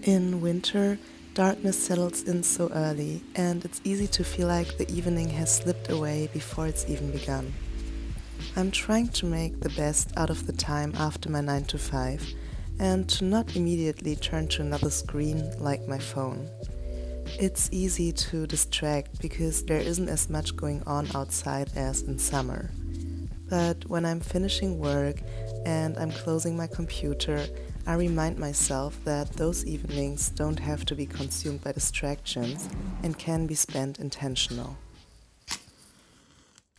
In winter, darkness settles in so early, and it's easy to feel like the evening has slipped away before it's even begun. I'm trying to make the best out of the time after my 9 to 5 and to not immediately turn to another screen like my phone. It's easy to distract because there isn't as much going on outside as in summer. But when I'm finishing work and I'm closing my computer, I remind myself that those evenings don't have to be consumed by distractions and can be spent intentional.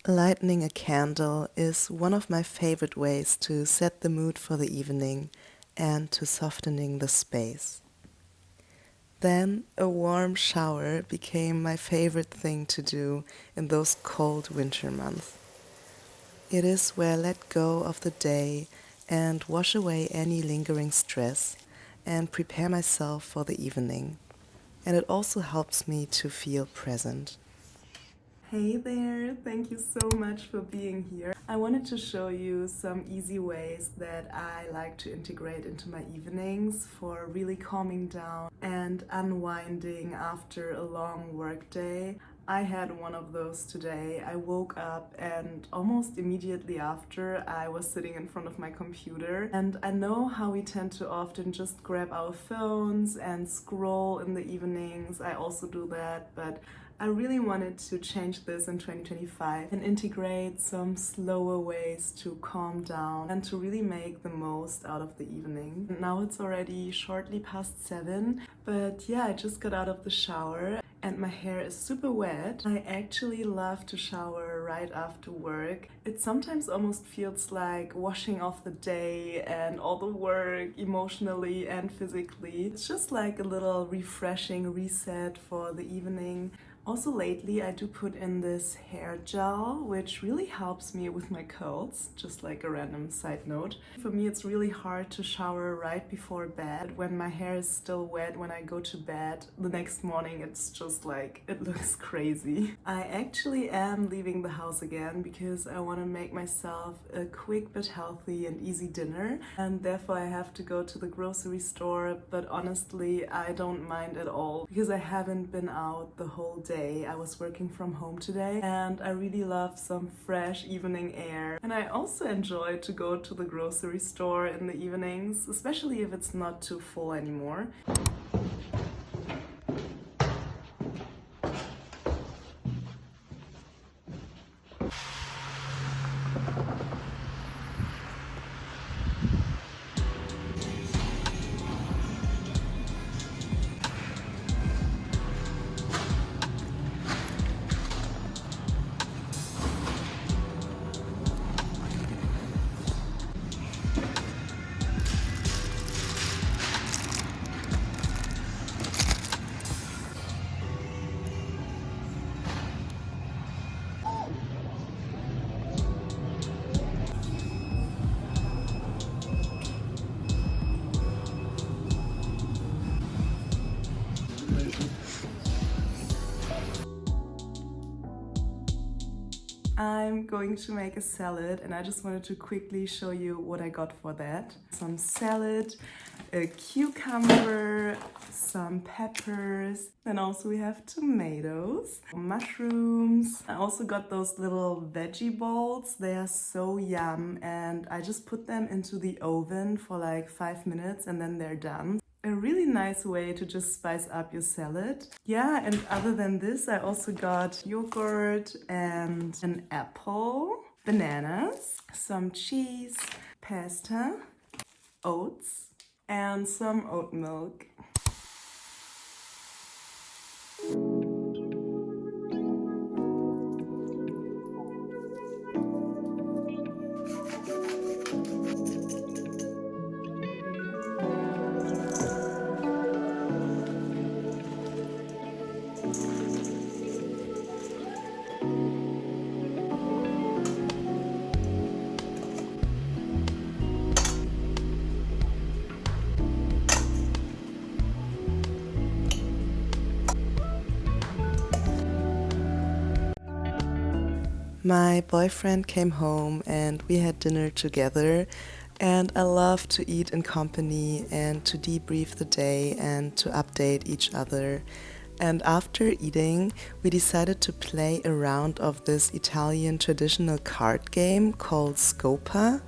Lighting a candle is one of my favorite ways to set the mood for the evening and to softening the space. Then a warm shower became my favorite thing to do in those cold winter months. It is where I let go of the day and wash away any lingering stress and prepare myself for the evening. And it also helps me to feel present. Hey there, thank you so much for being here. I wanted to show you some easy ways that I like to integrate into my evenings for really calming down and unwinding after a long workday. I had one of those today. I woke up and almost immediately after I was sitting in front of my computer, and I know how we tend to often just grab our phones and scroll in the evenings. I also do that, but I really wanted to change this in 2025 and integrate some slower ways to calm down and to really make the most out of the evening. Now it's already shortly past 7, but yeah, I just got out of the shower and my hair is super wet. I actually love to shower right after work. It sometimes almost feels like washing off the day and all the work emotionally and physically. It's just like a little refreshing reset for the evening. Also lately I do put in this hair gel, which really helps me with my colds, just like a random side note. For me it's really hard to shower right before bed. When my hair is still wet when I go to bed, the next morning it's just like, it looks crazy. I actually am leaving the house again because I want to make myself a quick but healthy and easy dinner, and therefore I have to go to the grocery store, but honestly I don't mind at all because I haven't been out the whole day. I was working from home today and I really love some fresh evening air. And I also enjoy to go to the grocery store in the evenings, especially if it's not too full anymore. I'm going to make a salad and I just wanted to quickly show you what I got for that. Some salad, a cucumber, some peppers, then also we have tomatoes, mushrooms. I also got those little veggie balls. They are so yum, and I just put them into the oven for like 5 minutes and then they're done. A really nice way to just spice up your salad. Yeah, and other than this, I also got yogurt and an apple, bananas, some cheese, pasta, oats, and some oat milk. My boyfriend came home and we had dinner together, And I love to eat in company and to debrief the day and to update each other. And after eating, we decided to play a round of this Italian traditional card game called Scopa.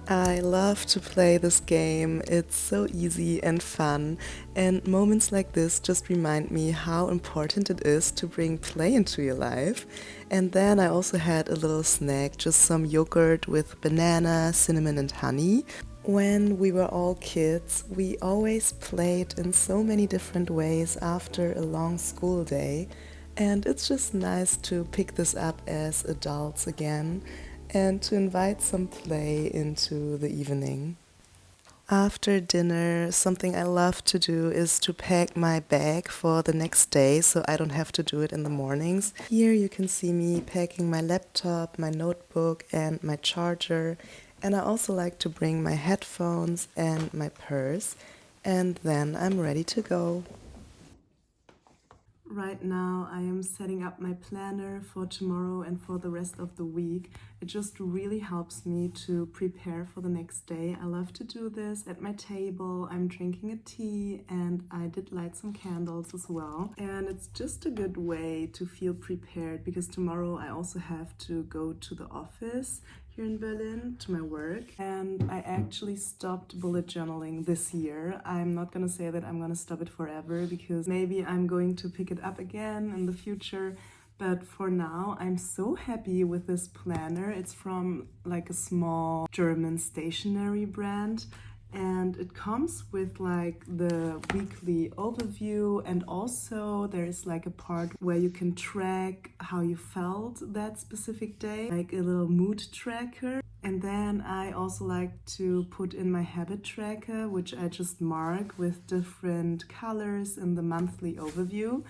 I love to play this game. It's so easy and fun, and moments like this just remind me how important it is to bring play into your life. And then I also had a little snack, just some yogurt with banana, cinnamon, and honey. When we were all kids, we always played in so many different ways after a long school day, and it's just nice to pick this up as adults again and to invite some play into the evening. After dinner, something I love to do is to pack my bag for the next day so I don't have to do it in the mornings. Here you can see me packing my laptop, my notebook, and my charger. And I also like to bring my headphones and my purse, and then I'm ready to go. Right now, I am setting up my planner for tomorrow and for the rest of the week. It just really helps me to prepare for the next day. I love to do this at my table. I'm drinking a tea and I did light some candles as well. And it's just a good way to feel prepared because tomorrow I also have to go to the office here in Berlin to my work, and I actually stopped bullet journaling this year. I'm not gonna say that I'm gonna stop it forever because maybe I'm going to pick it up again in the future. But for now, I'm so happy with this planner. It's from like a small German stationery brand, and it comes with like the weekly overview, and also there is like a part where you can track how you felt that specific day, like a little mood tracker. And then I also like to put in my habit tracker, which I just mark with different colors in the monthly overview.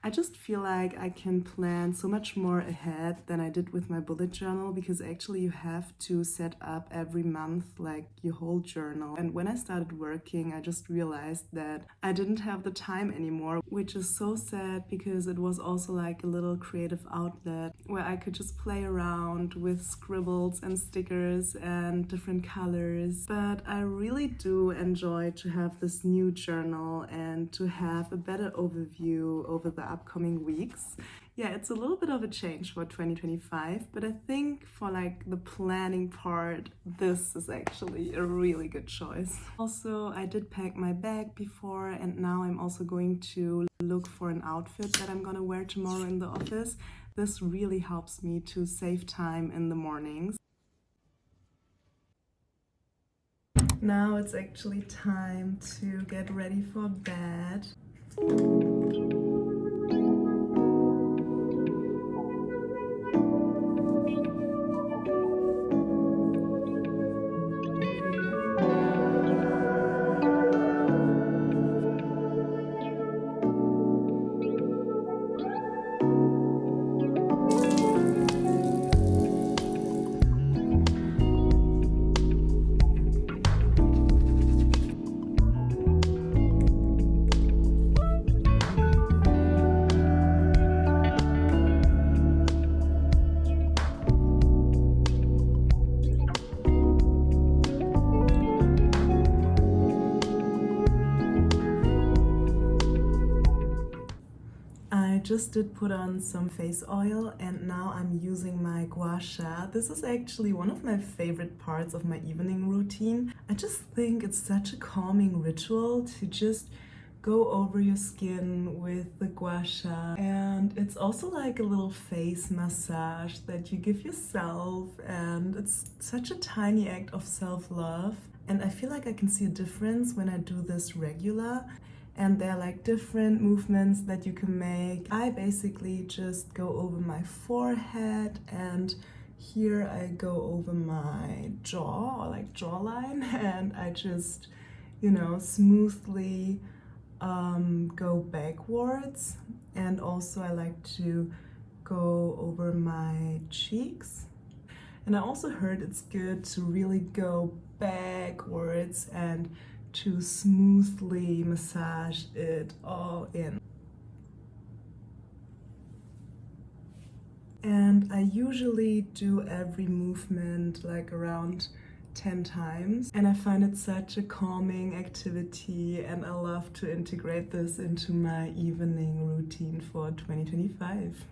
I just feel like I can plan so much more ahead than I did with my bullet journal because actually you have to set up every month like your whole journal. And when I started working, I just realized that I didn't have the time anymore, which is so sad because it was also like a little creative outlet where I could just play around with scribbles and stickers and different colors. But I really do enjoy to have this new journal and to have a better overview over the upcoming weeks. Yeah, it's a little bit of a change for 2025, but I think for like the planning part, this is actually a really good choice. Also, I did pack my bag before, and now I'm also going to look for an outfit that I'm gonna wear tomorrow in the office. This really helps me to save time in the mornings. Now it's actually time to get ready for bed. I just did put on some face oil and now I'm using my Gua Sha. This is actually one of my favorite parts of my evening routine. I just think it's such a calming ritual to just go over your skin with the Gua Sha. And it's also like a little face massage that you give yourself, and it's such a tiny act of self-love. And I feel like I can see a difference when I do this regular, and there are like different movements that you can make. I basically just go over my forehead, and here I go over my jaw or like jawline, and I just, smoothly go backwards. And also I like to go over my cheeks. And I also heard it's good to really go backwards and to smoothly massage it all in. And I usually do every movement like around 10 times, and I find it such a calming activity, and I love to integrate this into my evening routine for 2025.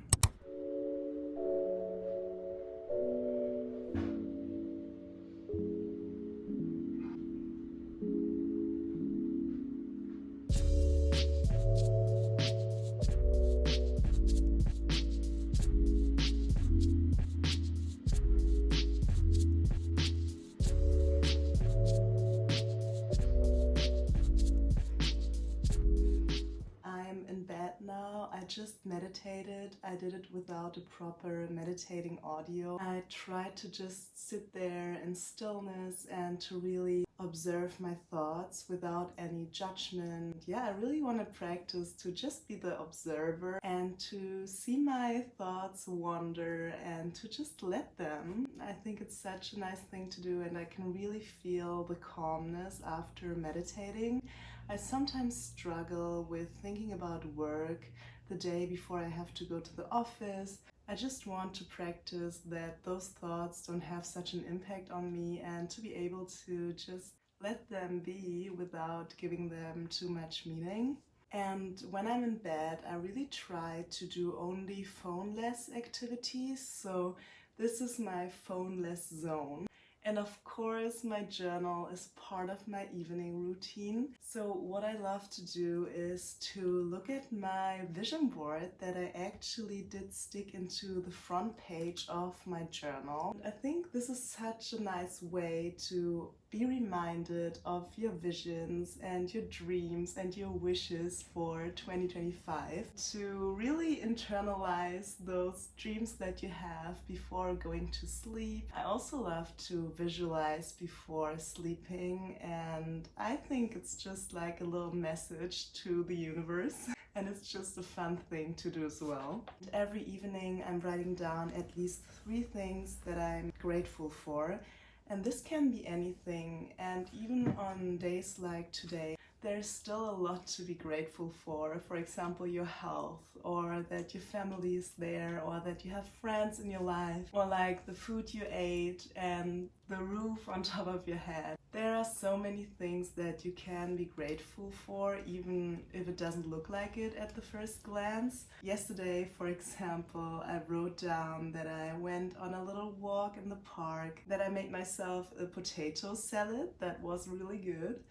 I'm in bed now. I just meditated. I did it without a proper meditating audio. I tried to just sit there in stillness and to really observe my thoughts without any judgment. Yeah, I really want to practice to just be the observer and to see my thoughts wander and to just let them. I think it's such a nice thing to do, and I can really feel the calmness after meditating. I sometimes struggle with thinking about work the day before I have to go to the office. I just want to practice that those thoughts don't have such an impact on me, and to be able to just let them be without giving them too much meaning. And when I'm in bed, I really try to do only phone-less activities. So this is my phone-less zone. And of course, my journal is part of my evening routine. So what I love to do is to look at my vision board that I actually did stick into the front page of my journal. I think this is such a nice way to be reminded of your visions and your dreams and your wishes for 2025, to really internalize those dreams that you have before going to sleep. I also love to visualize before sleeping, and I think it's just like a little message to the universe. And it's just a fun thing to do as well. And every evening I'm writing down at least 3 things that I'm grateful for. And this can be anything, and even on days like today, there's still a lot to be grateful for. For example, your health, or that your family is there, or that you have friends in your life, or like the food you ate and the roof on top of your head. There are so many things that you can be grateful for, even if it doesn't look like it at the first glance. Yesterday, for example, I wrote down that I went on a little walk in the park, that I made myself a potato salad that was really good.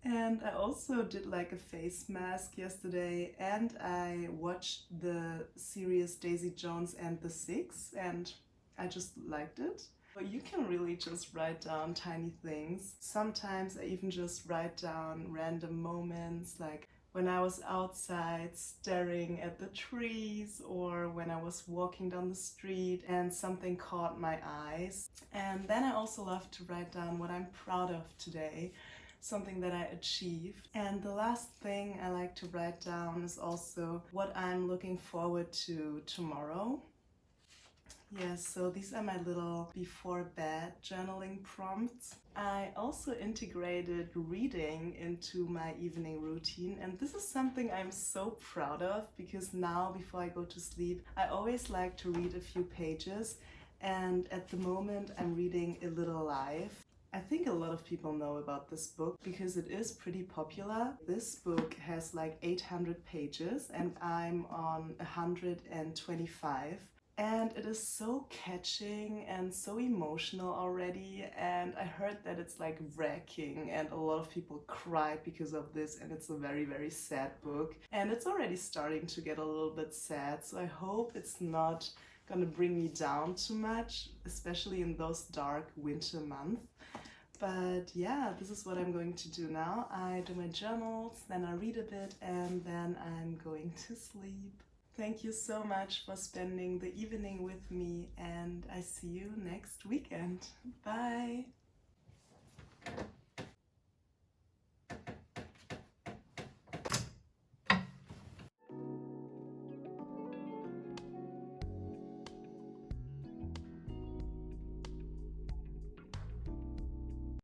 And I also did like a face mask yesterday, and I watched the series Daisy Jones and the Six, and I just liked it. You can really just write down tiny things. Sometimes I even just write down random moments, like when I was outside staring at the trees, or when I was walking down the street and something caught my eyes. And then I also love to write down what I'm proud of today, something that I achieved. And the last thing I like to write down is also what I'm looking forward to tomorrow. Yes, so these are my little before bed journaling prompts. I also integrated reading into my evening routine, and this is something I'm so proud of, because now before I go to sleep, I always like to read a few pages, and at the moment I'm reading A Little Life. I think a lot of people know about this book because it is pretty popular. This book has like 800 pages and I'm on 125. And it is so catching and so emotional already, and I heard that it's like wrecking and a lot of people cried because of this, and it's a very, very sad book. And it's already starting to get a little bit sad, so I hope it's not gonna bring me down too much, especially in those dark winter months. But yeah, this is what I'm going to do now. I do my journals, then I read a bit, and then I'm going to sleep. Thank you so much for spending the evening with me, and I see you next weekend. Bye!